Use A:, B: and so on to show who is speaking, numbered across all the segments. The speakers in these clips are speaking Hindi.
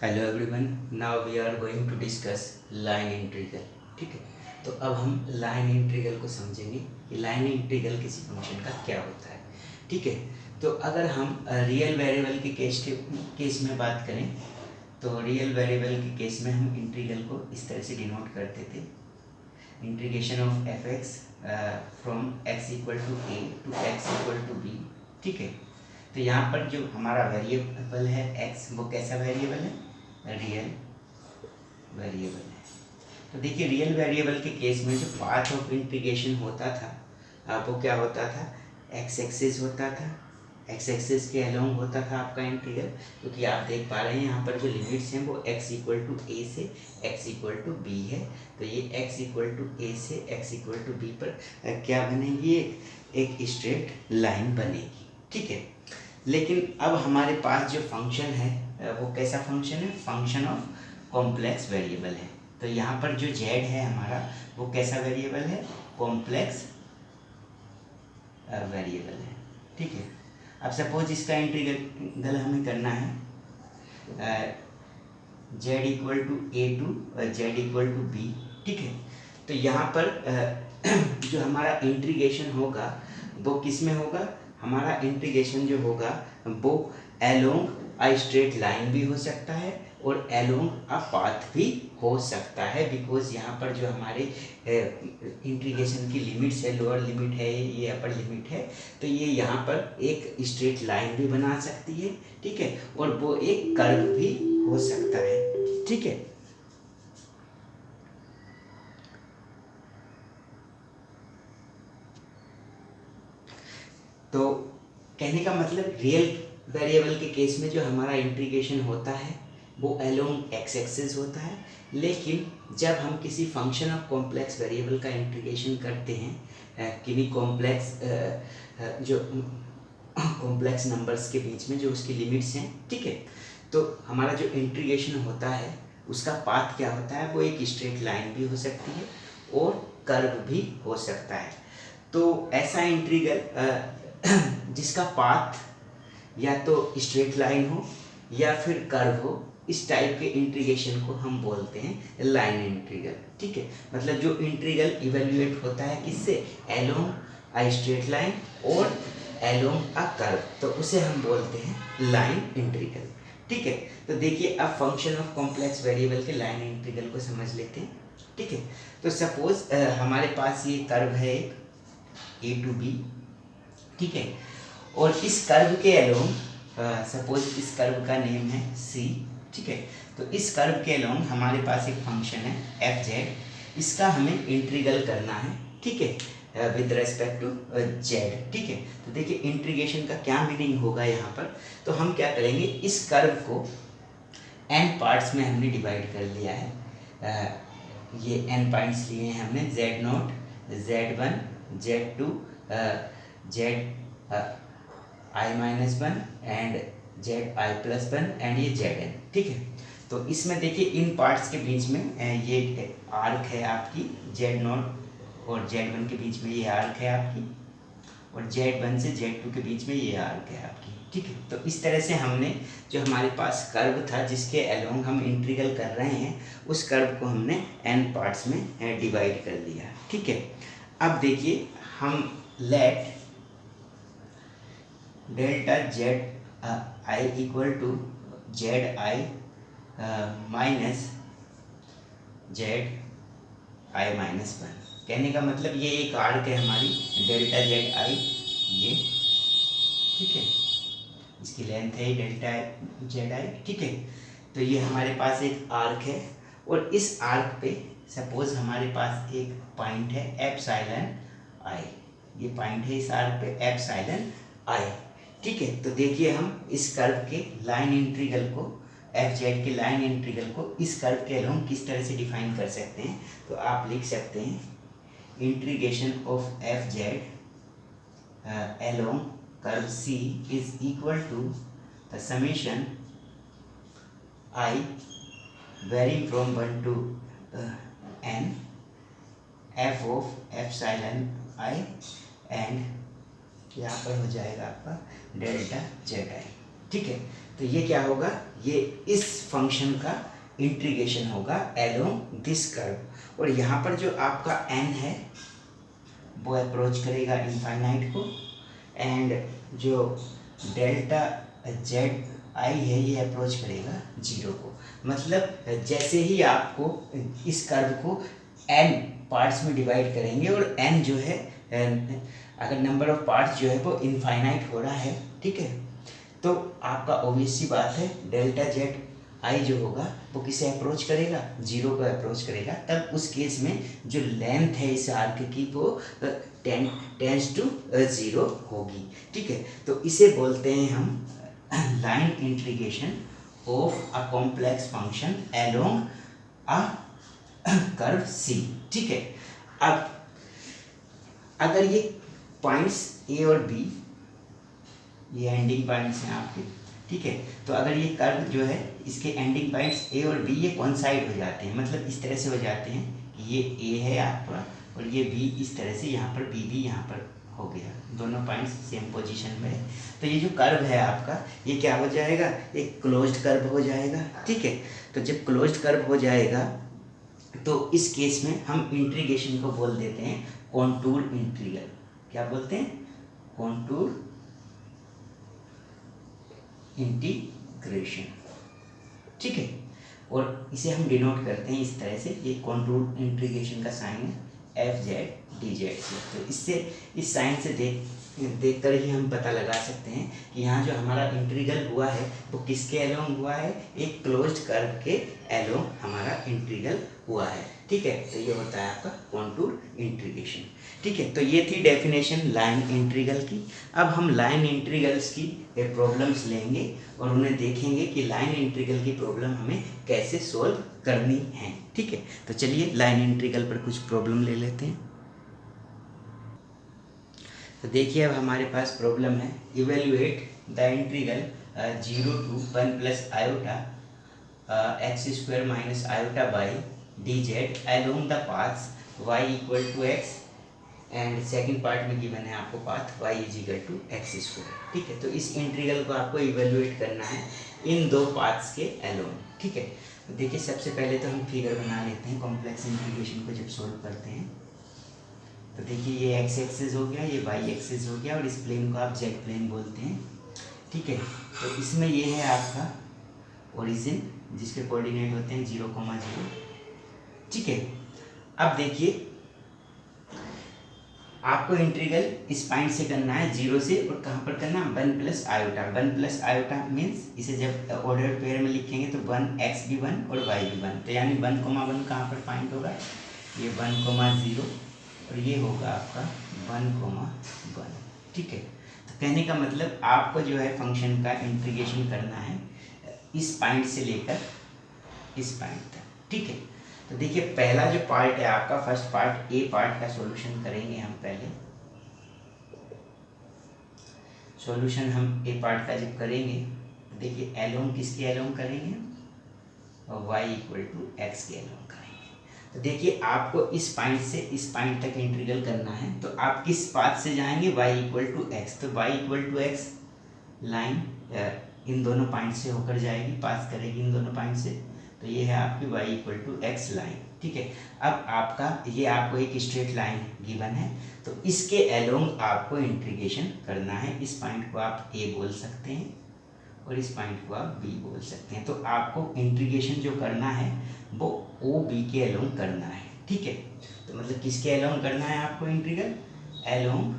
A: Hello everyone, now we are going to discuss line integral. ठीक है, तो अब हम लाइन इंटीग्रल को समझेंगे कि लाइन इंटीग्रल किसी फंक्शन का क्या होता है। ठीक है, तो अगर हम रियल वेरिएबल के केस में बात करें तो रियल वेरिएबल के केस में हम इंटीग्रल को इस तरह से डिनोट करते थे, integration of f x from x equal to a to x equal to b. ठीक है, तो यहाँ पर जो हमारा वेरिएबल है एक्स, वो कैसा वेरिएबल है? रियल वेरिएबल है। तो देखिए, रियल वेरिएबल के केस में जो पाथ ऑफ इंटीग्रेशन होता था वो क्या होता था? एक्स एक्सिस होता था, एक्स एक्सिस के अलोंग होता था आपका इंटीग्रल, क्योंकि आप देख पा रहे हैं यहाँ पर जो लिमिट्स हैं वो एक्स इक्वल टू ए से एक्स इक्वल टू बी है। तो ये एक्स इक्वल टू ए से एक्स इक्वल टू बी पर क्या बनेगी? एक स्ट्रेट लाइन बनेगी। ठीक है, लेकिन अब हमारे पास जो फंक्शन है वो कैसा फंक्शन है? फंक्शन ऑफ कॉम्प्लेक्स वेरिएबल है। तो यहाँ पर जो जेड है हमारा, वो कैसा वेरिएबल है? कॉम्प्लेक्स वेरिएबल है। ठीक है, अब सपोज इसका इंटीग्रल हमें करना है z equal to a to z equal to b. ठीक है, तो यहाँ पर जो हमारा इंटीग्रेशन होगा वो किस में होगा? हमारा इंटीग्रेशन जो होगा वो एलोंग अ स्ट्रेट लाइन भी हो सकता है और एलोंग अ पाथ भी हो सकता है, बिकॉज यहाँ पर जो हमारे इंटीग्रेशन की लिमिट्स है, लोअर लिमिट है, ये अपर लिमिट है, तो ये यहाँ पर एक स्ट्रेट लाइन भी बना सकती है। ठीक है, और वो एक कर्व भी हो सकता है। ठीक है, तो कहने का मतलब रियल वेरिएबल के केस में जो हमारा इंटीग्रेशन होता है वो अलोंग एक्स एक्सिस होता है, लेकिन जब हम किसी फंक्शन ऑफ कॉम्प्लेक्स वेरिएबल का इंटीग्रेशन करते हैं किन्हीं कॉम्प्लेक्स जो कॉम्प्लेक्स नंबर्स के बीच में जो उसकी लिमिट्स हैं, ठीक है, तो हमारा जो इंटीग्रेशन होता है उसका पाथ क्या होता है? वो एक स्ट्रेट लाइन भी हो सकती है और कर्व भी हो सकता है। तो ऐसा इंटीग्रल जिसका पाथ या तो स्ट्रेट लाइन हो या फिर कर्व हो, इस टाइप के इंटीग्रेशन को हम बोलते हैं लाइन इंटीग्रल। ठीक है, मतलब जो इंटीग्रल इवेल्युएट होता है किससे? एलोंग अ स्ट्रेट लाइन और एलोंग अ कर्व, तो उसे हम बोलते हैं लाइन इंटीग्रल। ठीक है, तो देखिए अब फंक्शन ऑफ कॉम्प्लेक्स वेरिएबल के लाइन इंटीग्रल को समझ लेते हैं। ठीक है, तो सपोज हमारे पास ये कर्व है ए टू बी। ठीक है, और इस कर्व के अलोंग सपोज इस कर्व का नेम है सी। ठीक है, तो इस कर्व के अलोंग हमारे पास एक फंक्शन है एफ जेड, इसका हमें इंटीग्रल करना है। ठीक है, विद रेस्पेक्ट टू जेड। ठीक है, तो देखिए इंटीग्रेशन का क्या मीनिंग होगा यहाँ पर। तो हम क्या करेंगे, इस कर्व को एन पार्ट्स में हमने डिवाइड कर लिया है। ये एन पॉइंट्स लिए हैं हमने, z naught, z one, z two, z i minus one and z i plus one and ये जेड एन। ठीक है, तो इसमें देखिए इन पार्ट्स के बीच में ये आर्क है आपकी जेड नोट और जेड वन के बीच में ये आर्क है आपकी, और जेड वन से जेड टू के बीच में ये आर्क है आपकी। ठीक है, तो इस तरह से हमने जो हमारे पास कर्व था जिसके अलोंग हम इंटीग्रल कर रहे हैं, उस कर्व को हमने एन पार्ट्स में डिवाइड कर दिया। ठीक है, अब देखिए हम let delta z i equal to z i minus z i minus one. कहने का मतलब ये एक आर्क है हमारी डेल्टा जेड आई, ये। ठीक है, इसकी लेंथ है डेल्टा जेड आई। ठीक है, तो ये हमारे पास एक आर्क है और इस आर्क पे सपोज हमारे पास एक पॉइंट है एप्सिलॉन आई, ये पॉइंट है इस आर्क पे एप्सिलॉन आई। ठीक है, तो देखिए हम इस कर्व के लाइन इंटीग्रल को, एफ जेड के लाइन इंटीग्रल को इस कर्व के अलोंग किस तरह से डिफाइन कर सकते हैं। तो आप लिख सकते हैं integration of f z along curve c is equal to the summation i varying from 1 to n f of epsilon i and यहाँ पर हो जाएगा आपका डेल्टा जेड आई। ठीक है। तो ये क्या होगा, ये इस फंक्शन का इंटीग्रेशन होगा अलोंग दिस कर्व, और यहाँ पर जो आपका n है वो अप्रोच करेगा इनफाइनाइट को, एंड जो डेल्टा जेड आई है ये अप्रोच करेगा 0 को। मतलब जैसे ही आपको इस कर्व को n पार्ट्स में डिवाइड करेंगे, और n जो है अगर नंबर ऑफ पार्ट्स जो है वो इनफाइनाइट हो रहा है, ठीक है, तो आपका ऑब्वियस सी बात है डेल्टा जेड आई जो होगा वो किसे अप्रोच करेगा, 0 को अप्रोच करेगा। तब उस केस में जो लेंथ है इस आर्क की वो टेंड्स टू 0 होगी, ठीक है। तो इसे बोलते हैं हम line integration of a complex function along a curve C, ठीक है। अब अगर ये पॉइंट्स ए और बी ये एंडिंग पॉइंट्स हैं आपके, ठीक है, तो अगर ये कर्व जो है इसके एंडिंग पॉइंट्स ए और बी ये कोइंसाइड हो जाते हैं, मतलब इस तरह से हो जाते हैं कि ये ए है आपका और ये बी इस तरह से, यहाँ पर बी भी यहाँ पर हो गया, दोनों पॉइंट्स सेम पोजीशन में है। तो ये जो कर्व है आपका ये क्या हो जाएगा, एक क्लोज्ड कर्व हो जाएगा, ठीक है। तो जब क्लोज्ड कर्व हो जाएगा तो इस केस में हम इंटीग्रेशन को बोल देते हैं कॉन्टूर इंटीग्रल। क्या बोलते हैं, कॉन्टूर इंटीग्रेशन, ठीक है। और इसे हम डिनोट करते हैं इस तरह से, ये कॉन्टूर इंटीग्रेशन का साइन है एफ जेड डी जेड से। तो इससे इस साइन से देखकर ही हम पता लगा सकते हैं कि यहाँ जो हमारा इंटीग्रल हुआ है वो किसके अलोंग हुआ है, एक क्लोज्ड कर्व के अलोंग हमारा इंटीग्रल हुआ है, ठीक है। तो ये होता है आपका कॉन्टूर इंटीग्रेशन, ठीक है। तो ये थी डेफिनेशन लाइन इंटीग्रल की। अब हम लाइन इंटीग्रल्स की प्रॉब्लम्स लेंगे और उन्हें देखेंगे कि लाइन इंटीग्रल की प्रॉब्लम हमें कैसे सोल्व करनी है, ठीक है। तो चलिए लाइन इंटीग्रल पर कुछ प्रॉब्लम ले लेते हैं। तो देखिए अब हमारे पास प्रॉब्लम है, evaluate the integral 0 to 1 plus iota x square minus iota by d z along the paths y equal to x, and second part में गिवन है आपको path y is equal to x square, ठीक है। तो इस इंटीग्रल को आपको इवेल्युएट करना है इन दो पाथ्स के अलोंग, ठीक है। तो देखिए सबसे पहले तो हम फिगर बना लेते हैं कॉम्प्लेक्स इंटीग्रेशन को जब सॉल्व करते हैं। तो देखिए ये एक्स एक्सिस हो गया, ये वाई एक्सिस हो गया, और इस प्लेन को आप जेड प्लेन बोलते हैं, ठीक है। तो इसमें ये है आपका ओरिजिन जिसके कोऑर्डिनेट होते हैं 0,0, ठीक है। अब देखिए आपको इंटीग्रल इस पॉइंट से करना है 0 से, और कहाँ पर करना है 1 plus iota. 1 plus iota means इसे जब ऑर्डर पेयर में लिखेंगे तो 1 एक्स भी 1 और वाई भी 1, तो यानी 1,1 कहाँ पर फाइंड होगा, ये 1,0 और ये होगा आपका 1,1, ठीक है। तो कहने का मतलब आपको जो है फंक्शन का इंटीग्रेशन करना है इस पॉइंट से लेकर इस पॉइंट तक, ठीक है। तो देखिए पहला जो पार्ट है आपका, फर्स्ट पार्ट ए पार्ट का सॉल्यूशन करेंगे हम पहले। सॉल्यूशन हम ए पार्ट का जब करेंगे तो देखिए अलोंग किसके अलोंग करेंगे, और y इक्वल टू एक्स के अलोंग करेंगे। तो देखिए आपको इस पॉइंट से इस पॉइंट तक इंटीग्रल करना है, तो आप किस पाथ से जाएंगे, y इक्वल टू एक्स। तो y equal to x line इन दोनों पॉइंट से होकर जाएगी, पास करेगी इन दोनों पॉइंट से, तो ये है आपकी y equal to x line, ठीक है। अब आपका ये आपको एक स्ट्रेट लाइन गिवन है, तो इसके अलोंग आपको इंटीग्रेशन करना है। इस पॉइंट को आप a बोल सकते हैं और इस पॉइंट को आप b बोल सकते हैं। तो आपको इंटीग्रेशन जो करना है वो ओ बी के अलोंग करना है, ठीक है। तो मतलब किसके अलोंग करना है आपको इंटीग्रल, अलोंग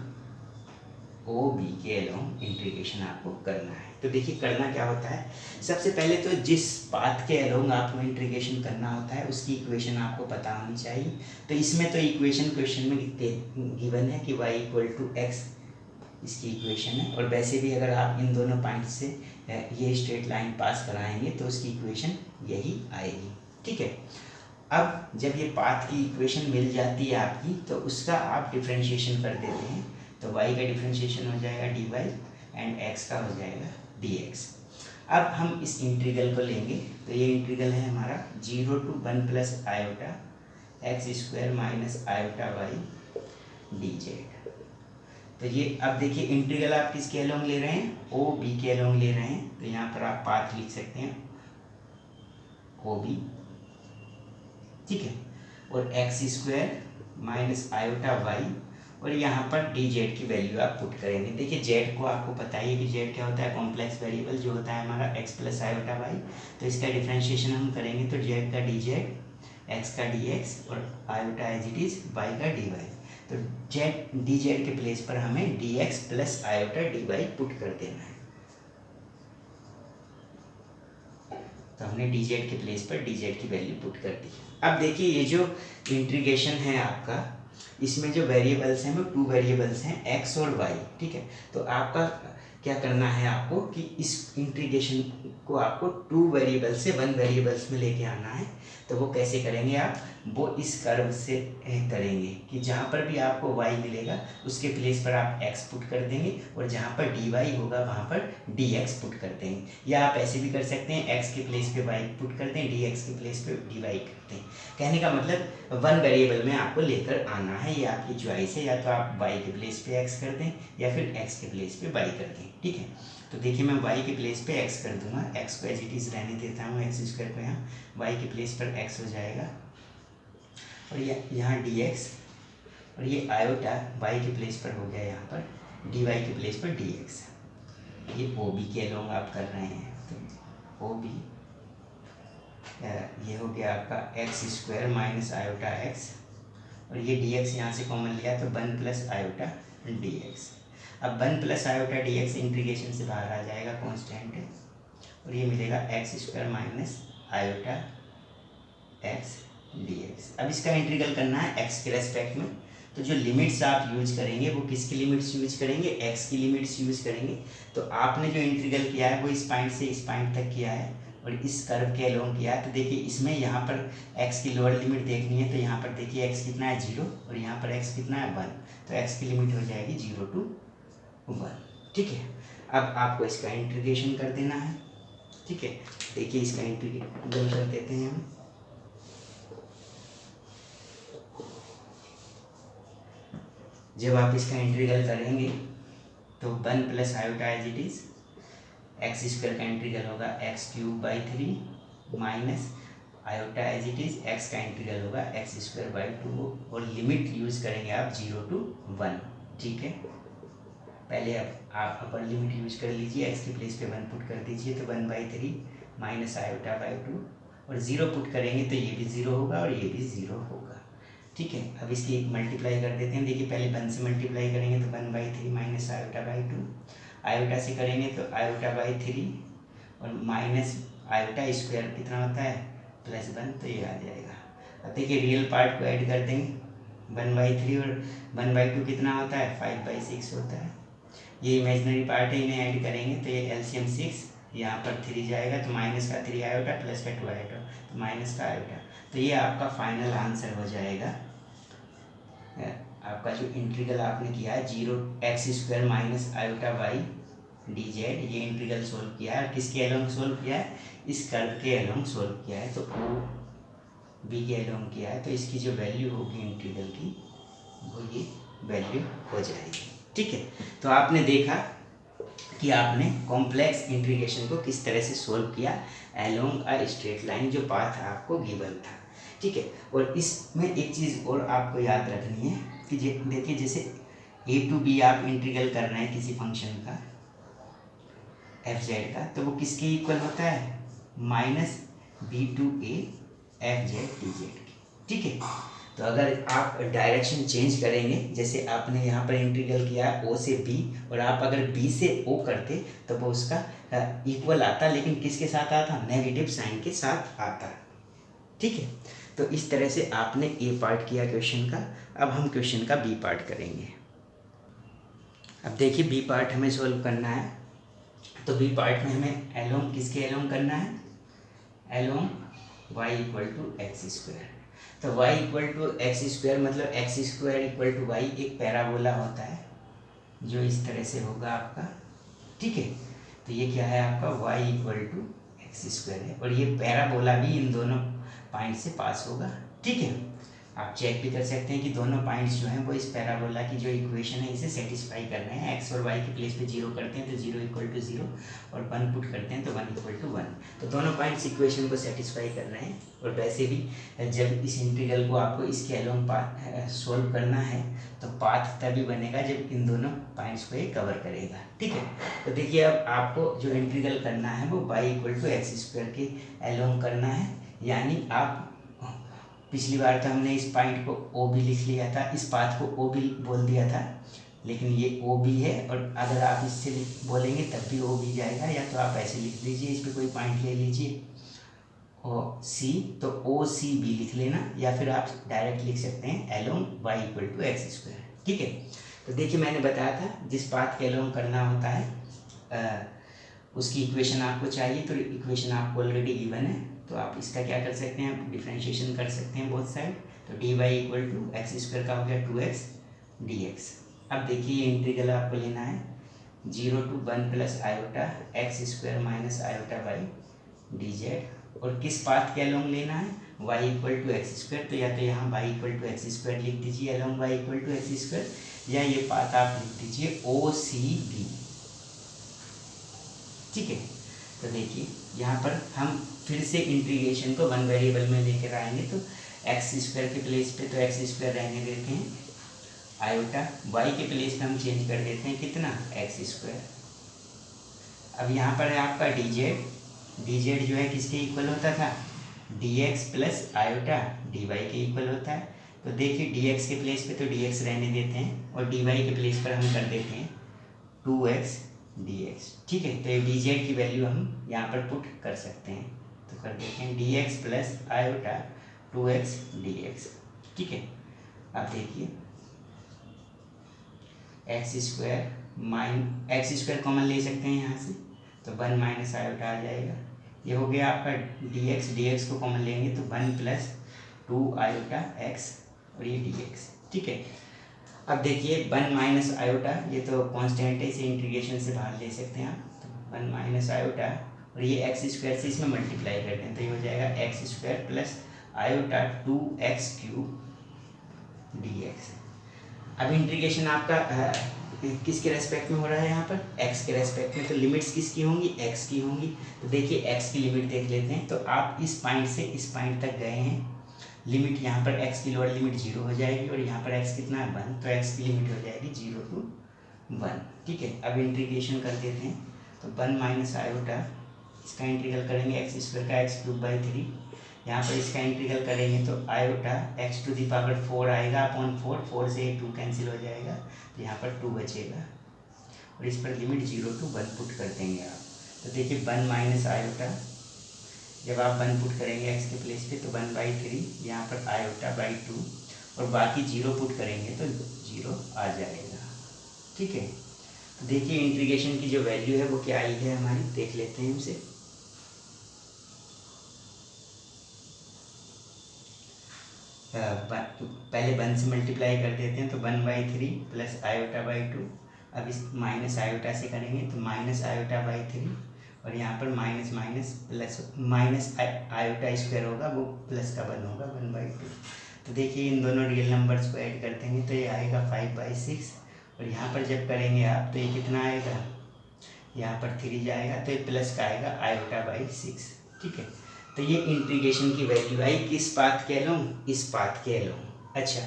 A: ओ बी के अलोंग इंटीग्रेशन आपको करना है। तो देखिए करना क्या होता है, सबसे पहले तो जिस पाथ के अलोंग आपको इंटीग्रेशन करना होता है उसकी इक्वेशन आपको पता होनी चाहिए। तो इसमें तो इक्वेशन क्वेश्चन में गिवन है कि y इक्वल टू एक्स इसकी इक्वेशन है, और वैसे भी अगर आप इन दोनों पॉइंट से ये स्ट्रेट लाइन पास कराएंगे तो उसकी इक्वेशन यही आएगी, ठीक है। अब जब ये पाथ की इक्वेशन मिल जाती है आपकी तो उसका आप डिफ्रेंशिएशन कर देते हैं, तो y का डिफ्रेंशिएशन हो जाएगा dy एंड x का हो जाएगा dx। अब हम इस इंटीग्रल को लेंगे, तो ये इंटीग्रल है हमारा 0 to 1 plus iota x square minus iota y d z. तो ये अब देखिए इंटीग्रल आप किसके अलोंग ले रहे हैं, ओ बी के अलोंग ले रहे हैं, तो यहाँ पर आप पाथ लिख सकते हैं ओ बी, ठीक है, और x square minus iota y, और यहाँ पर डी जेड की वैल्यू आप पुट करेंगे। देखिए जेड को आपको पता ही है कि जेड क्या होता है, कॉम्प्लेक्स वेरिएबल जो होता है हमारा एक्स प्लस आयोटा वाई। तो इसका डिफ्रेंशिएशन हम करेंगे तो जेड का डी जेड, एक्स का डी एक्स और iota as it is y का डी वाई। तो जेड डी जेड के प्लेस पर हमें d x plus iota d y put कर देना है। तो हमने डी जेड के प्लेस पर डी जेड की वैल्यू पुट कर दी। अब देखिए ये जो इंटीग्रेशन है आपका, इसमें जो वेरिएबल्स हैं वो 2 वेरिएबल्स हैं एक्स और वाई, ठीक है। तो आपका क्या करना है आपको कि इस इंटीग्रेशन को आपको 2 वेरिएबल से 1 वेरिएबल्स में लेके आना है। तो वो कैसे करेंगे आप, वो इस कर्व से करेंगे कि जहाँ पर भी आपको y मिलेगा उसके प्लेस पर आप x पुट कर देंगे, और जहाँ पर dy होगा वहाँ पर dx पुट कर देंगे। या आप ऐसे भी कर सकते हैं, x के प्लेस पे y पुट कर दें, dx के प्लेस पे dy कर दें। कहने का मतलब 1 वेरिएबल में आपको लेकर आना है, ये आपकी चॉइस है, या तो आप y के प्लेस पे x कर दें या फिर x के प्लेस पे y कर दें, ठीक है। तो देखिए मैं y के प्लेस पे x कर दूंगा, x को एज इट इज रहने देता हूँ, एक्स स्क्वायर को यहाँ y के प्लेस पर x हो जाएगा, और यहाँ dx, और ये आयोटा y के प्लेस पर हो गया, यहाँ पर dy के प्लेस पर dx। ये ओ बी के अलोंग आप कर रहे हैं, तो ओ बी ये हो गया आपका x square minus iota x, और ये dx यहाँ से कॉमन लिया तो 1 प्लस आयोटा dx। अब 1 प्लस आयोटा dx इंटीग्रेशन से बाहर आ जाएगा, कांस्टेंट है, और ये मिलेगा x square minus iota x dx। अब इसका इंटीग्रल करना है x के रेस्पेक्ट में, तो जो लिमिट्स आप यूज करेंगे वो किसकी लिमिट्स यूज करेंगे, x की लिमिट्स यूज करेंगे। तो आपने जो इंटीग्रल किया है वो इस पॉइंट से इस पॉइंट तक किया है और इस कर्व के अलोंग किया है। तो देखिए इसमें यहाँ पर x की लोअर लिमिट देखनी है, तो यहाँ पर देखिए x कितना है 0, और यहाँ पर x कितना है 1, तो x की लिमिट हो जाएगी 0 to 1, ठीक है। अब आपको इसका इंटीग्रेशन कर देना है, ठीक है। देखिए इसका इंटीग्रल कर देते हैं हम। जब आप इसका इंटीग्रल करेंगे तो 1 plus iota as it is x square का इंटीग्रल होगा x cube by 3 minus iota as it is x का इंटीग्रल होगा एक्स स्क्वायर बाई 2, और लिमिट यूज करेंगे आप 0 to 1, ठीक है। पहले आप अपर लिमिट यूज कर लीजिए, एक्स के प्लेस पे 1 पुट कर दीजिए, तो 1/3 माइनस आयोटा बाई 2, और 0 पुट करेंगे तो ये भी 0 होगा और ये भी 0 होगा, ठीक है। अब इसकी मल्टीप्लाई कर देते हैं। देखिए पहले 1 से मल्टीप्लाई करेंगे तो 1/3 माइनस आयोटा बाई 2, आयोटा से करेंगे तो आयोटा बाई 3, और माइनस आयोटा स्क्वायर कितना होता है +1, तो ये आ जाएगा। अब देखिए रियल पार्ट को ऐड कर देंगे, 1/3 और 1/2 कितना होता है 5/6 होता है। ये इमेजिनरी पार्ट है, इन्हें ऐड करेंगे तो ये एलसीएम 6, यहाँ पर 3 जाएगा तो माइनस का 3 आयोटा प्लस का 2 आयोटा, तो माइनस का आयोटा। तो ये आपका फाइनल आंसर हो जाएगा। आपका जो इंटीग्रल आपने किया है 0x² minus iota y d z, ये इंटीग्रल सोल्व किया है। किसके अलोंग सोल्व किया है, इस कर्व के अलोंग सोल्व किया है, तो ओ बी के अलोंग किया है। तो इसकी जो वैल्यू होगी इंटीग्रल की वो ये वैल्यू हो जाएगी, ठीक है। तो आपने देखा कि आपने कॉम्प्लेक्स इंटीग्रेशन को किस तरह से सोल्व किया अलोंग अ स्ट्रेट लाइन, जो पाथ आपको गिवन था, ठीक है। और इसमें एक चीज़ और आपको याद रखनी है कि देखिए जैसे a to b आप इंटीग्रल कर रहे हैं किसी फंक्शन का f(z) का, तो वो किसके इक्वल होता है, -b to a f(z) dz, ठीक है। तो अगर आप डायरेक्शन चेंज करेंगे, जैसे आपने यहाँ पर इंटीग्रल किया o से b, और आप अगर b से o करते तो वो उसका इक्वल आता, लेकिन किसके साथ आता, नेगेटिव साइन के साथ आता, ठीक है। तो इस तरह से आपने ए पार्ट किया क्वेश्चन का। अब हम क्वेश्चन का बी पार्ट करेंगे। अब देखिए बी पार्ट हमें सोल्व करना है, तो बी पार्ट में हमें एलोंग किसके एलोंग करना है, एलोंग y = x²। तो y = x² मतलब x² = y एक पैराबोला होता है जो इस तरह से होगा आपका, ठीक है। तो ये क्या है आपका y = x² है, और ये पैराबोला भी इन दोनों पॉइंट से पास होगा, ठीक है। आप चेक भी कर सकते हैं कि दोनों पॉइंट्स जो हैं वो इस पैराबोला की जो इक्वेशन है इसे सेटिस्फाई कर रहे हैं। एक्स और वाई के प्लेस पे 0 करते हैं तो 0 इक्वल टू 0 और 1 पुट करते हैं तो 1 इक्वल टू 1। तो दोनों पॉइंट्स इक्वेशन को सेटिस्फाई कर रहे हैं। और वैसे भी जब इस इंटीग्रल को आपको इसके अलोंग पाथ सोल्व करना है तो पाथ तभी बनेगा जब इन दोनों पॉइंट्स को ये कवर करेगा। ठीक है, तो देखिए अब आपको जो इंटीग्रल करना है वो y equal to x square के अलोंग करना है। यानी आप पिछली बार तो हमने इस पॉइंट को ओ भी लिख लिया था, इस पाथ को ओ भी बोल दिया था, लेकिन ये ओ भी है और अगर आप इससे बोलेंगे तब भी ओ भी जाएगा। या तो आप ऐसे लिख दीजिए, इस पर कोई पॉइंट ले लीजिए ओ सी, तो ओ सी बी लिख लेना, या फिर आप डायरेक्ट लिख सकते हैं along y equal to x square. ठीक है, तो देखिए मैंने बताया था जिस पाथ के अलोंग करना होता है उसकी इक्वेशन आपको चाहिए, तो इक्वेशन आपको ऑलरेडी गिवन है, तो आप इसका क्या कर सकते हैं, आप डिफ्रेंशिएशन कर सकते हैं बोथ साइड। तो d y equal to x square का हो गया 2x dx। अब देखिए ये इंटीग्रल आपको लेना है 0 to 1 plus iota x square minus iota y d z. और किस पाथ के अलोंग लेना है, y equal to x square, तो या तो यहाँ y equal to x square लिख दीजिए along y equal to x square, या ये पाथ आप लिख दीजिए ओ सी बी। ठीक है, तो देखिए यहाँ पर हम फिर से इंटीग्रेशन को वन वेरिएबल में लेकर आएंगे, तो एक्स स्क्वायर के प्लेस पे तो एक्स स्क्वायर रहने देते हैं, आयोटा वाई के प्लेस पे हम चेंज कर देते हैं कितना, एक्स स्क्वायर। अब यहाँ पर है आपका डी जेड जो है किसके इक्वल होता था, d x plus iota d y के इक्वल होता है। तो देखिए डी एक्स के प्लेस पे तो डी एक्स रहने देते हैं और डी वाई के प्लेस पर हम कर देते हैं 2x dx। ठीक है, तो ये डी जेड की वैल्यू हम यहाँ पर पुट कर सकते हैं, तो कर देते हैं D x plus iota 2x dx। ठीक है, अब देखिए एक्स स्क्वायर कॉमन ले सकते हैं यहाँ से, तो 1 माइनस आयोटा आ जाएगा। ये हो गया आपका dx को कॉमन लेंगे तो 1 प्लस 2 आयोटा x और ये dx। ठीक है, अब देखिए 1 माइनस आयोटा, ये तो कांस्टेंट है, इसे इंटीग्रेशन से बाहर ले सकते हैं आप, तो 1 माइनस आयोटा और ये एक्स स्क्वायर से इसमें मल्टीप्लाई करते हैं तो ये हो जाएगा x square plus iota 2x cube dx। अब इंटीग्रेशन आपका किसके रेस्पेक्ट में हो रहा है, यहाँ पर x के रेस्पेक्ट में, तो लिमिट्स किसकी होंगी, x की होंगी। तो देखिए x की लिमिट देख लेते हैं, तो आप इस पॉइंट से इस पॉइंट तक गए हैं, लिमिट यहाँ पर x की लोअर लिमिट 0 हो जाएगी और यहाँ पर x कितना है 1, तो x की लिमिट हो जाएगी 0 to 1। ठीक है, अब इंटीग्रेशन कर देते हैं, तो 1 माइनस आयोटा, इसका इंटीग्रल करेंगे एक्स स्क्वायर का x क्यूब बाई 3, यहाँ पर इसका इंटीग्रल करेंगे तो iota x to the power 4 आएगा अपॉन 4 से 2 कैंसिल हो जाएगा, तो यहाँ पर 2 बचेगा और इस पर लिमिट 0 to 1 पुट कर देंगे आप। तो देखिए 1 माइनस आयोटा, जब आप 1 पुट करेंगे x के प्लेस पे तो 1/3, यहाँ पर आयोटा बाई 2 और बाकी 0 पुट करेंगे तो 0 आ जाएगा। ठीक है, तो देखिए इंटीग्रेशन की जो वैल्यू है वो क्या आई है हमारी, देख लेते हैं उसे। पहले 1 से मल्टीप्लाई कर देते हैं तो 1/3 प्लस आयोटा बाई 2, अब इस माइनस आयोटा से करेंगे तो माइनस आयोटा बाई 3 और यहाँ पर minus minus plus minus iota square होगा वो प्लस का 1 होगा 1/2। तो देखिए इन दोनों रियल नंबर्स को ऐड कर देंगे तो ये आएगा 5/6 और यहाँ पर जब करेंगे आप तो ये कितना आएगा, यहाँ पर 3 जाएगा तो ये प्लस का आएगा आयोटा बाई 6। ठीक है, तो ये इंटीग्रेशन की वैल्यू आई किस पाथ के अलोंग, इस पाथ के अलोंग। अच्छा,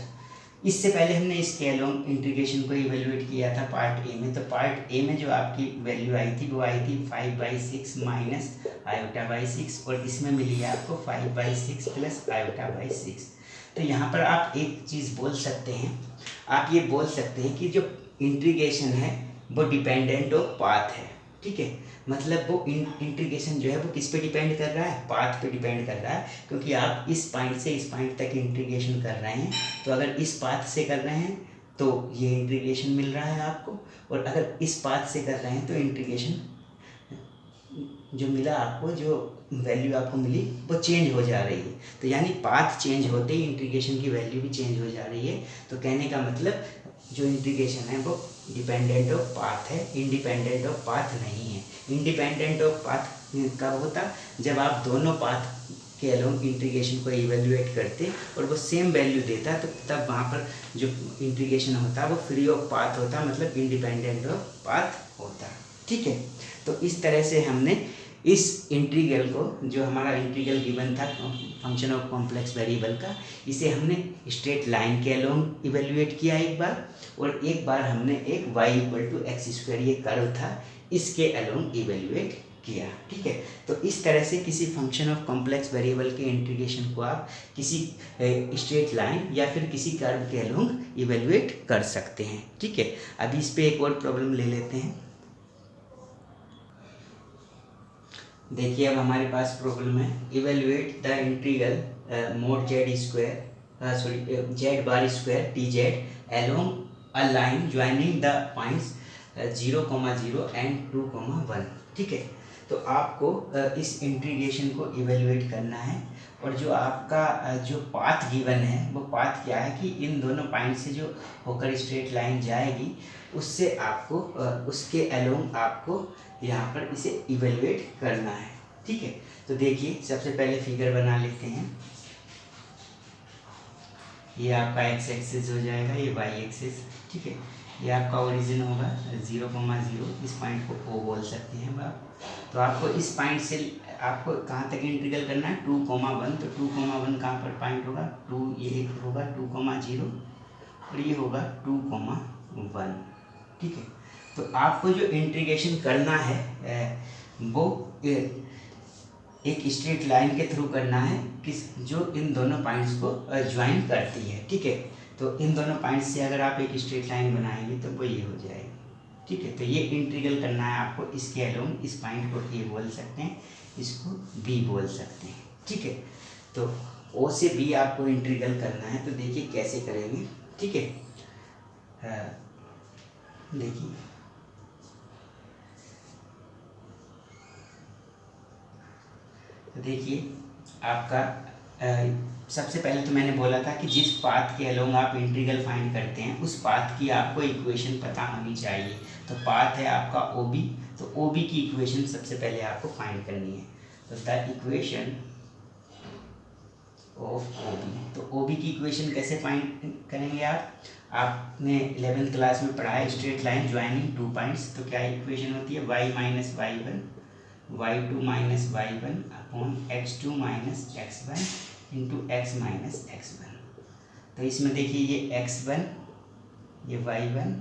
A: इससे पहले हमने इसके अलोंग इंटीग्रेशन को इवेल्युएट किया था पार्ट ए में, तो पार्ट ए में जो आपकी वैल्यू आई थी वो आई थी 5/6 माइनस आयोटा बाई 6 और इसमें मिली है आपको 5/6 प्लस आयोटा बाई 6। तो यहाँ पर आप एक चीज़ बोल सकते हैं, आप ये बोल सकते हैं कि जो इंटीग्रेशन है वो डिपेंडेंट ऑफ पाथ है। ठीक है, मतलब वो इंटीग्रेशन जो है वो किस पे डिपेंड कर रहा है, पाथ पे डिपेंड कर रहा है, क्योंकि आप इस पॉइंट से इस पॉइंट तक इंटीग्रेशन कर रहे हैं, तो अगर इस पाथ से कर रहे हैं तो ये इंटीग्रेशन मिल रहा है आपको, और अगर इस पाथ से कर रहे हैं तो इंटीग्रेशन जो मिला आपको, जो वैल्यू आपको मिली वो चेंज हो जा रही है। तो यानी पाथ चेंज होते ही इंटीग्रेशन की वैल्यू भी चेंज हो जा रही है। तो कहने का मतलब जो इंटीग्रेशन है वो डिपेंडेंट ऑफ पाथ है, इंडिपेंडेंट ऑफ पाथ नहीं है। इंडिपेंडेंट ऑफ पाथ कब होता, जब आप दोनों पाथ के अलोंग इंटीग्रेशन को इवेल्युएट करते और वो सेम वैल्यू देता, तो तब वहाँ पर जो इंटीग्रेशन होता है वो फ्री ऑफ पाथ होता, मतलब इंडिपेंडेंट ऑफ पाथ होता। ठीक है, तो इस तरह से हमने इस इंटीग्रल को, जो हमारा इंटीग्रल गिवन था फंक्शन ऑफ कॉम्प्लेक्स वेरिएबल का, इसे हमने स्ट्रेट लाइन के अलोंग इवेल्युएट किया एक बार, और एक बार हमने एक y=x², ये कर्व था, इसके अलोंग इवेल्युएट किया। ठीक है, तो इस तरह से किसी फंक्शन ऑफ कॉम्प्लेक्स वेरिएबल के इंटीग्रेशन को आप किसी स्ट्रेट लाइन या फिर किसी कर्व के अलोंग इवेल्युएट कर सकते हैं। ठीक है, अभी इस पे एक और प्रॉब्लम ले लेते हैं। देखिए, अब हमारे पास प्रॉब्लम है, evaluate the integral mod z bar square dz along a line joining the points 0,0 and 2,1। ठीक है, तो आपको इस इंटीग्रेशन को इवेल्युएट करना है, और जो आपका जो पाथ गिवन है वो पाथ क्या है कि इन दोनों पॉइंट से जो होकर स्ट्रेट लाइन जाएगी उससे आपको उसके अलोंग आपको यहाँ पर इसे इवेल्युएट करना है। ठीक है, तो देखिए, सबसे पहले फिगर बना लेते हैं। ये आपका एक्स एक्सिस हो जाएगा, ये वाई एक्सिस। ठीक है, ये आपका ओरिजिन होगा 0,0, इस पॉइंट को ओ बोल सकते हैं आप। तो आपको इस पॉइंट से आपको कहाँ तक इंटीग्रल करना है, 2,1। तो 2,1 कहाँ पर पॉइंट होगा, 2, ये होगा 2,0 और ये होगा 2,1। ठीक है, तो आपको जो इंटीग्रेशन करना है वो एक स्ट्रेट लाइन के थ्रू करना है, किस जो इन दोनों पॉइंट्स को ज्वाइन करती है। ठीक है, तो इन दोनों पॉइंट्स से अगर आप एक स्ट्रेट लाइन बनाएंगे तो वो ये हो जाएगी। ठीक है, तो ये इंटीग्रल करना है आपको, इसके अलोंग इस पॉइंट को ए बोल सकते हैं, इसको बी बोल सकते हैं। ठीक है, तो ओ से बी आपको इंटीग्रल करना है, तो देखिए कैसे करेंगे। ठीक है, देखिए तो देखिए आपका सबसे पहले तो मैंने बोला था कि जिस पाथ के अलोंग आप इंटीग्रल फाइंड करते हैं उस पाथ की आपको इक्वेशन पता होनी चाहिए। तो पाथ है आपका ओ बी, तो ओ बी की इक्वेशन सबसे पहले आपको फाइंड करनी है। तो the equation of O B, तो ओ बी की इक्वेशन कैसे फाइंड करेंगे आप, आपने 11th क्लास में पढ़ा है स्ट्रेट लाइन ज्वाइनिंग 2 पॉइंट्स। तो क्या इक्वेशन होती है, y minus y1 y2 minus y1 upon x2 minus x1 into x minus x1। तो इसमें देखिए ये x1, ये y1,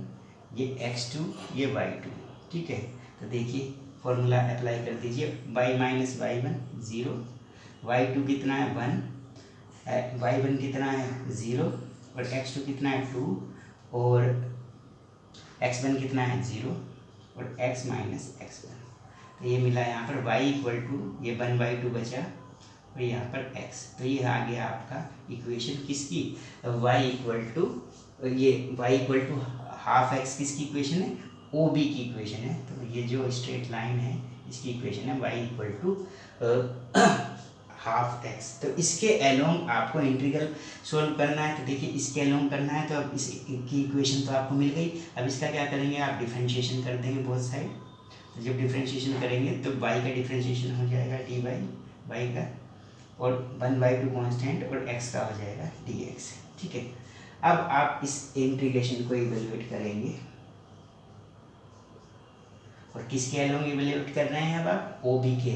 A: ये x2, ये y2। ठीक है, तो देखिए फॉर्मूला अप्लाई कर दीजिए, y माइनस y1 0, y2 कितना है 1, y1 कितना है 0 और x2 कितना है 2 और x1 कितना है 0 और x माइनस x1। तो ये मिला यहाँ पर y=, ये 1/2 बचा और यहाँ पर x। तो ये आ गया आपका इक्वेशन किसकी, ये y=½ x किसकी इक्वेशन है, ओ बी की इक्वेशन है। तो ये जो स्ट्रेट लाइन है इसकी इक्वेशन है y=½ x। तो इसके अलोंग आपको इंटीग्रल सोल्व करना है। तो देखिए इसके अलोंग करना है, तो अब इसकी इक्वेशन तो आपको मिल गई। अब इसका क्या करेंगे, आप डिफरेंशिएशन कर देंगे बोथ साइड। तो जब डिफरेंशिएशन करेंगे तो y का डिफरेंशिएशन हो जाएगा dy का, और 1/2 कांस्टेंट और x का हो जाएगा dx। ठीक है, अब आप इस इंटीग्रेशन को इवेल्युएट करेंगे, और किसके अलोंग इवेल्युएट कर रहे हैं, अब आप ओ बी के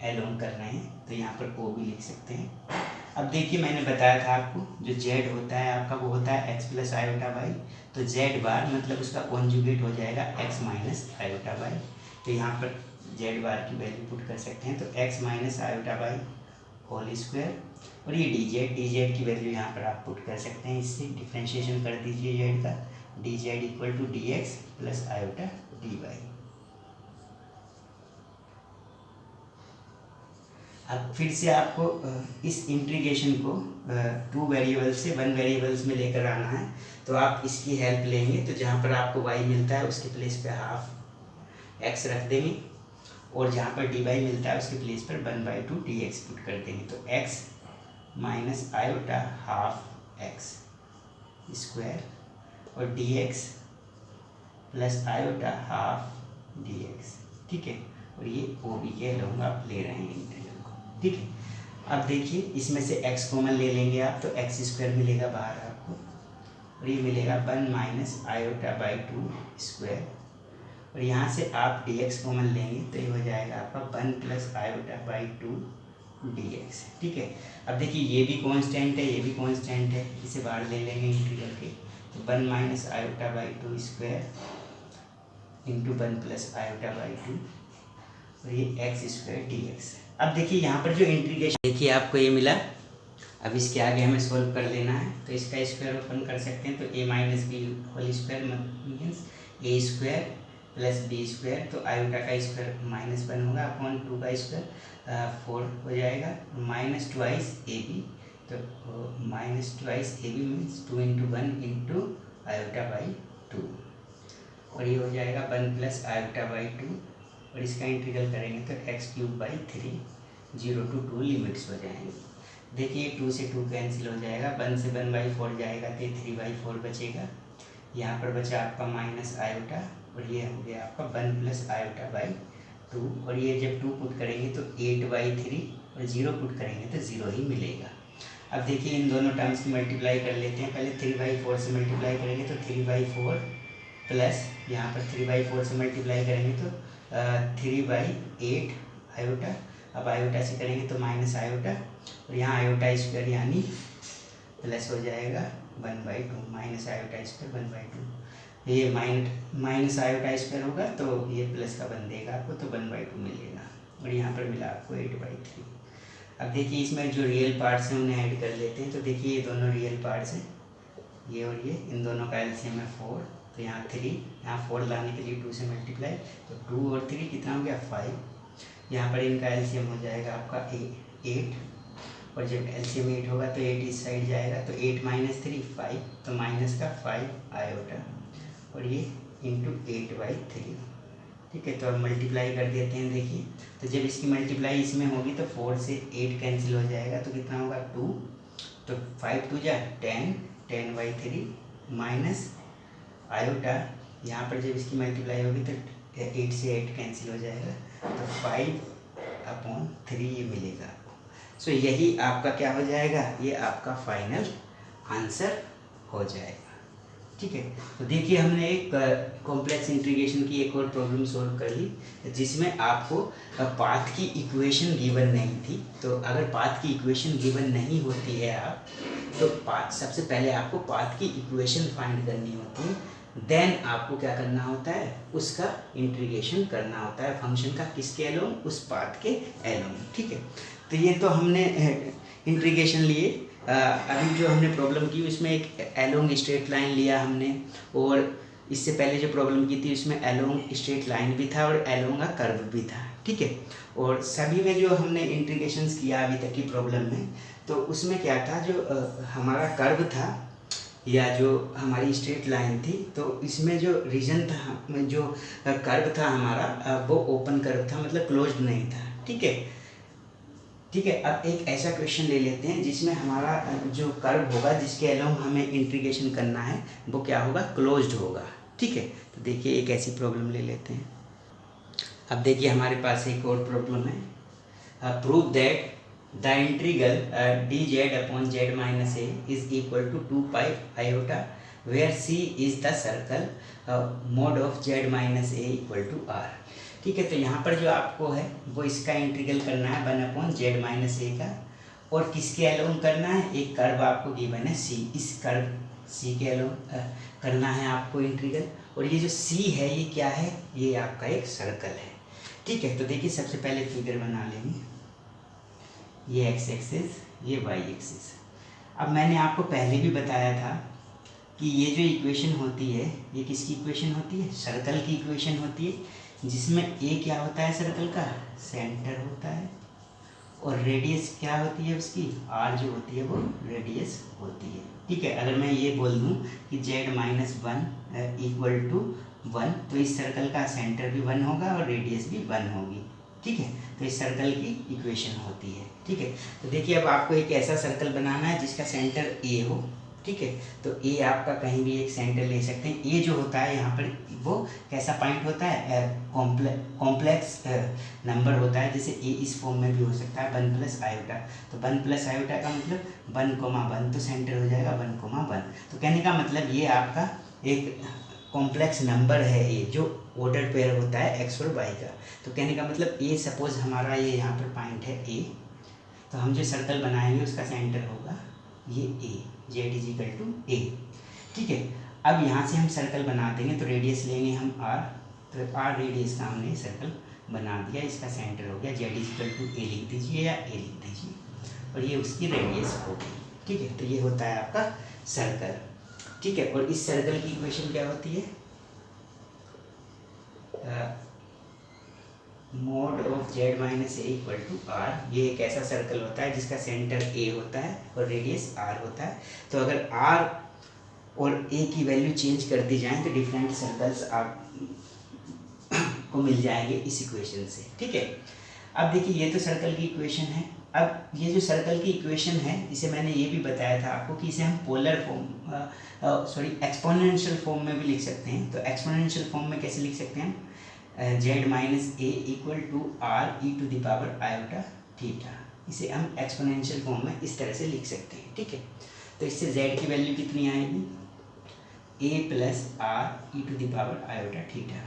A: अलोंग कर रहे हैं। तो यहाँ पर ओ बी लिख सकते हैं। अब देखिए मैंने बताया था आपको जो z होता है आपका वो होता है x + i/y। तो z बार मतलब उसका कॉन्जुगेट हो जाएगा x - i/y। तो यहाँ पर z बार की वैल्यू पुट कर सकते हैं, तो x - i/y होल स्क्वायर, और ये dz की वैल्यू यहाँ पर आप पुट कर सकते हैं। इससे डिफ्रेंशिएशन कर दीजिए z का, dz = dx + i/dy। अब फिर से आपको इस इंटीग्रेशन को 2 वेरिएबल से 1 वेरिएबल्स में लेकर आना है। तो आप इसकी हेल्प लेंगे, तो जहाँ पर आपको y मिलता है उसके प्लेस पे ½ x रख देंगे, और जहाँ पर dy मिलता है उसके प्लेस पर 1/2 dx पुट कर देंगे। तो x - i/½ x स्क्वायर और dx + i/½ dx। ठीक है, और ये ओ बी के अलोंग आप ले रहे हैं इंटीग्रल को। ठीक है, अब देखिए इसमें से x कॉमन ले लेंगे आप, तो एक्स स्क्वायर मिलेगा बाहर आपको, और ये मिलेगा 1 माइनस आयोटा बाई 2 स्क्वायर, और यहाँ से आप dx कॉमन लेंगे तो ये हो जाएगा आपका 1 प्लस आयोटा बाई 2 dx। ठीक है, अब देखिए ये भी कांस्टेंट है, ये भी कांस्टेंट है, इसे बाहर ले लेंगे इंटीग्रल के, तो 1 minus iota by 2 square into 1 plus iota by 2, और ये एक्स स्क्वायर dx। अब देखिए यहाँ पर जो इंटीग्रेशन देखिए आपको ये मिला, अब इसके आगे हमें सोल्व कर लेना है, तो इसका स्क्वायर ओपन कर सकते हैं, तो a minus b whole square means a square plus b square, तो आयोटा का स्क्वायर -1 होगा अपॉन 2 का स्क्वायर 4 हो जाएगा, माइनस ट्वाइस ए बी, तो minus twice a b means 2 into 1 into iota by 2, और ये हो जाएगा 1 प्लस आयोटा बाई 2, और इसका इंटीग्रल करेंगे तो x cube by 3, 0 to 2 limits हो जाएंगे। देखिए 2 से 2 कैंसिल हो जाएगा, 1 से 1/4 जाएगा तो 3/4 बचेगा, यहाँ पर बचा आपका माइनस आयोटा, और ये हो गया आपका 1 प्लस आयोटा बाई 2, और ये जब 2 पुट करेंगे तो 8/3, और 0 पुट करेंगे तो 0 ही मिलेगा। अब देखिए इन दोनों टर्म्स की मल्टीप्लाई कर लेते हैं, पहले 3/4 से मल्टीप्लाई करेंगे तो 3/4 प्लस यहाँ पर 3/4 से मल्टीप्लाई करेंगे तो 3/8 आयोटा, अब आयोटा से करेंगे तो माइनस आयोटा, और यहाँ आयोटा स्क्वायर यानी प्लस हो जाएगा 1/2, माइनस आयोटा स्क्वायर 1/2, ये माइनस आयोटा स्क्वायर होगा तो ये प्लस का बन देगा आपको, तो 1/2 मिलेगा, और यहाँ पर मिला आपको 8/3। अब देखिए इसमें जो रियल पार्ट्स हैं उन्हें ऐड कर लेते हैं, तो देखिए ये दोनों रियल पार्ट्स हैं, ये और ये, इन दोनों का एलसीएम है 4, तो यहाँ 3, यहाँ 4 लाने के लिए 2 से मल्टीप्लाई, तो 2 और 3 कितना हो गया 5, यहाँ पर इनका एलसीएम हो जाएगा आपका 8, और जब एलसीएम 8 होगा तो 8 इस साइड जाएगा, तो 8 माइनस 3 5, तो माइनस का 5 आयोटा, और ये इंटू 8/3। ठीक है, तो अब मल्टीप्लाई कर देते हैं। देखिए तो जब इसकी मल्टीप्लाई इसमें होगी तो 4 से 8 कैंसिल हो जाएगा, तो कितना होगा 2, तो 5 2 जा 10, 10/3 माइनस आयोटा, यहाँ पर जब इसकी मल्टीप्लाई होगी तो 8 से 8 कैंसिल हो जाएगा, तो 5/3 ये मिलेगा आपको। सो यही आपका क्या हो जाएगा, ये आपका फाइनल आंसर हो जाएगा। ठीक है, तो देखिए हमने एक कॉम्प्लेक्स इंटीग्रेशन की एक और प्रॉब्लम सॉल्व कर ली, जिसमें आपको पाथ की इक्वेशन गिवन नहीं थी। तो अगर पाथ की इक्वेशन गिवन नहीं होती है आप तो सबसे पहले आपको पाथ की इक्वेशन फाइंड करनी होती है, देन आपको क्या करना होता है, उसका इंटीग्रेशन करना होता है फंक्शन का, किसके एलोंग, उस पाथ के एलोंग। ठीक है, तो ये तो हमने इंटीग्रेशन लिए। अभी जो हमने प्रॉब्लम की उसमें एक एलोंग स्ट्रेट लाइन लिया हमने, और इससे पहले जो प्रॉब्लम की थी उसमें एलोंग स्ट्रेट लाइन भी था और एलोंग का कर्व भी था। ठीक है, और सभी में जो हमने इंटीग्रेशंस किया अभी तक की प्रॉब्लम में, तो उसमें क्या था, जो हमारा कर्व था या जो हमारी स्ट्रेट लाइन थी, तो इसमें जो रीजन था, जो कर्व था हमारा, वो ओपन कर्व था, मतलब क्लोज्ड नहीं था। ठीक है, ठीक है, अब एक ऐसा क्वेश्चन ले लेते हैं जिसमें हमारा जो कर्व होगा जिसके अलोंग हमें इंटीग्रेशन करना है वो क्या होगा, क्लोज्ड होगा। ठीक है, तो देखिए एक ऐसी प्रॉब्लम ले लेते हैं। अब देखिए हमारे पास एक और प्रॉब्लम है, prove that the integral dz upon z minus a is equal to 2 pi iota where c is the circle mod of z minus a equal to r। ठीक है, तो यहाँ पर जो आपको है वो इसका इंटीग्रल करना है 1 अपॉन z माइनस ए का, और किसके अलोंग करना है, एक कर्व आपको गिवन है c, इस कर्व c के अलोंग करना है आपको इंटीग्रल, और ये जो c है ये क्या है, ये आपका एक सर्कल है। ठीक है, तो देखिए सबसे पहले फिगर बना लेंगे, ये x एक्सिस, ये y एक्सिस। अब मैंने आपको पहले भी बताया था कि ये जो इक्वेशन होती है ये किसकी इक्वेशन होती है, सर्कल की इक्वेशन होती है, जिसमें a क्या होता है सर्कल का, सेंटर होता है, और रेडियस क्या होती है उसकी, r जो होती है वो रेडियस होती है। ठीक है, अगर मैं ये बोल दूँ कि z माइनस 1 इक्वल टू 1, तो इस सर्कल का सेंटर भी 1 होगा और रेडियस भी 1 होगी। ठीक है, तो इस सर्कल की इक्वेशन होती है। ठीक है, तो देखिए अब आपको एक ऐसा सर्कल बनाना है जिसका सेंटर a हो, ठीक है। तो ए आपका कहीं भी एक सेंटर ले सकते हैं। ए जो होता है यहाँ पर वो कैसा पॉइंट होता है, कॉम्प्लेक्स नंबर होता है, जैसे ए इस फॉर्म में भी हो सकता है 1 प्लस आयोटा। तो 1 प्लस आयोटा का मतलब 1, 1 तो सेंटर हो जाएगा 1, 1। तो कहने का मतलब ये आपका एक कॉम्प्लेक्स नंबर है ए, जो ऑर्डर पेयर होता है एक्स और वाई का। तो कहने का मतलब ए सपोज हमारा ये यहाँ पर पॉइंट है ए, तो हम जो सर्कल बनाएंगे उसका सेंटर होगा ये ए, जेड इज इक्वल टू ए। ठीक है। अब यहाँ से हम सर्कल बना देंगे, तो रेडियस लेंगे हम आर, तो आर रेडियस का हमने सर्कल बना दिया, इसका सेंटर हो गया, जेड इज इक्वल टू ए लिख दीजिए या ए लिख दीजिए, और ये उसकी रेडियस होगी। ठीक है। तो ये होता है आपका सर्कल। ठीक है। और इस सर्कल की इक्वेशन क्या होती है, mod of z minus a equal to r. ये एक ऐसा सर्कल होता है जिसका सेंटर ए होता है और रेडियस आर होता है। तो अगर आर और ए की वैल्यू चेंज कर दी जाए तो डिफरेंट सर्कल्स आप को मिल जाएंगे इस इक्वेशन से। ठीक है। अब देखिए ये तो सर्कल की इक्वेशन है। अब ये जो सर्कल की इक्वेशन है, इसे मैंने ये भी बताया था आपको कि इसे हम पोलर फॉर्म एक्सपोनेंशियल फॉर्म में भी लिख सकते हैं। तो एक्सपोनेंशियल फॉर्म में कैसे लिख सकते हैं हम, z minus a equal to r e to the power iota theta. इसे हम एक्सपोनेंशियल फॉर्म में इस तरह से लिख सकते हैं। ठीक है। तो इससे जेड की वैल्यू कितनी आएगी, a plus r e to the power iota theta.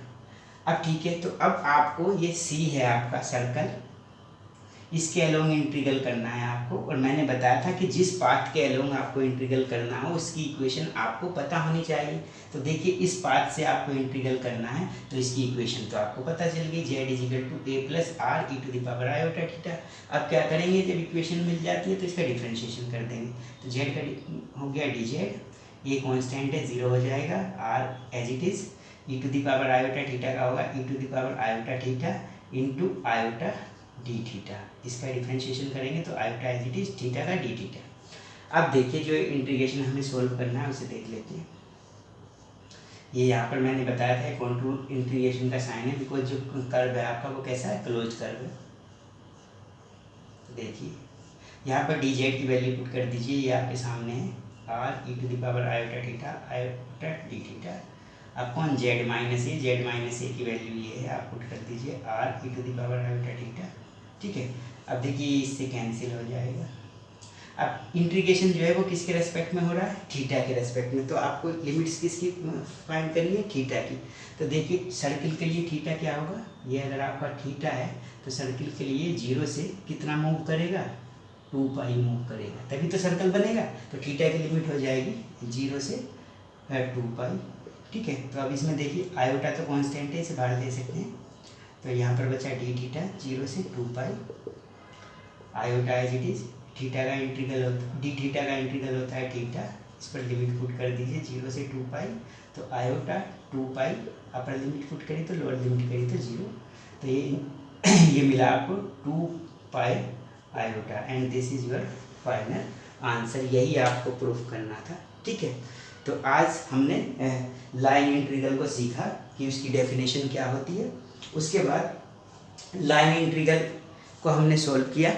A: अब ठीक है, तो अब आपको ये सी है आपका सर्कल, इसके अलोंग इंटीग्रल करना है आपको। और मैंने बताया था कि जिस पाथ के अलोंग आपको इंटीग्रल करना हो उसकी इक्वेशन आपको पता होनी चाहिए। तो देखिए इस पाथ से आपको इंटीग्रल करना है, तो इसकी इक्वेशन तो आपको पता चल गई, z is equal to a plus r e to the power iota theta. अब क्या करेंगे, जब इक्वेशन मिल जाती है तो इसका डिफ्रेंशिएशन कर देंगे। तो जेड का हो गया डी जेड, ये कॉन्स्टेंट है 0 हो जाएगा, r as it is, e to the power iota theta का होगा e to the power iota theta into iota d theta. इसका डिफ्रेंशिएशन करेंगे तो iota as it is theta का डी थीटा। अब देखिए जो इंटीग्रेशन हमें सोल्व करना है उसे देख लेते हैं। ये यहाँ पर मैंने बताया था कॉन्टूर इंटीग्रेशन का साइन है, बिकॉज जो कर्व है आपका वो कैसा है, क्लोज कर्व है। देखिए यहाँ पर डी जेड की वैल्यू पुट कर दीजिए, ये आपके सामने है, r e to the power iota theta iota d theta upon z minus a की वैल्यू ये है, आप पुट कर दीजिए r e to the power iota theta. ठीक है। अब देखिए इससे कैंसिल हो जाएगा। अब इंटीग्रेशन जो है वो किसके रेस्पेक्ट में हो रहा है, थीटा के रेस्पेक्ट में। तो आपको लिमिट्स किसकी फाइंड करनी है, थीटा की। तो देखिए सर्किल के लिए थीटा क्या होगा, ये अगर आपका थीटा है तो सर्किल के लिए 0 से कितना मूव करेगा, 2 पाई मूव करेगा, तभी तो सर्कल बनेगा। तो थीटा की लिमिट हो जाएगी 0 से 2 पाई। ठीक है। तो अब इसमें देखिए आयोटा तो कांस्टेंट है, इसे बाहर दे सकते हैं। तो यहाँ पर बचा डी थीटा 0 से 2 pi iota as it is, theta का इंटीग्रल होता डी थीटा का इंटीग्रल होता है थीटा, इस पर लिमिट पुट कर दीजिए 0 से 2 पाई। तो आयोटा 2 पाई, अपर लिमिट पुट करी तो लोअर लिमिट करी तो 0। तो ये मिला आपको 2 pi iota and this is your final answer. यही आपको प्रूफ करना था। ठीक है। तो आज हमने लाइन इंटीग्रल को सीखा कि उसकी डेफिनेशन क्या होती है। उसके बाद लाइन इंटीग्रल को हमने सॉल्व किया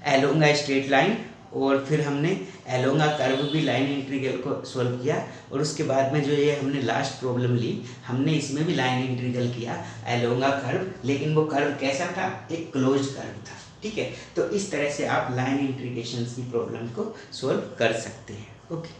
A: एलोंग अ स्ट्रेट लाइन, और फिर हमने एलोंग अ कर्व भी लाइन इंटीग्रल को सॉल्व किया। और उसके बाद में जो ये हमने लास्ट प्रॉब्लम ली, हमने इसमें भी लाइन इंटीग्रल किया एलोंग अ कर्व, लेकिन वो कर्व कैसा था, एक क्लोज कर्व था। ठीक है। तो इस तरह से आप लाइन इंटीग्रेशन की प्रॉब्लम को सॉल्व कर सकते हैं। ओके।